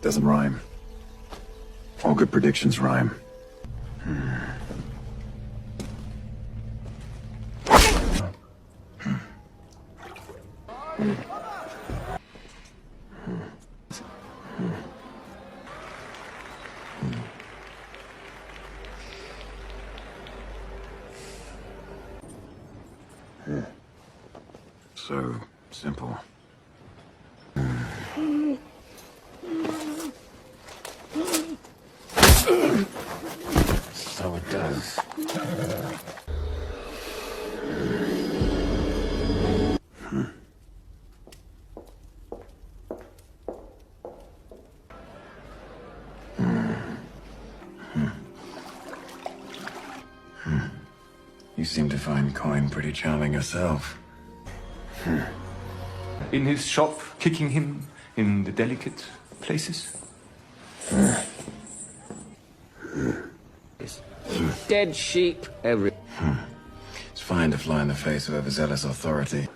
Doesn't rhyme. All good predictions rhyme. So simple. So it does. You seem to find coin pretty charming yourself. In his shop, kicking him in the delicate places. Dead sheep every... It's fine to fly in the face of overzealous authority.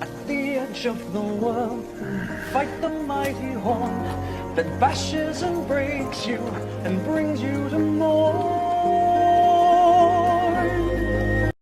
At the edge of the world, fight the mighty horn that bashes and breaks you and brings you to more.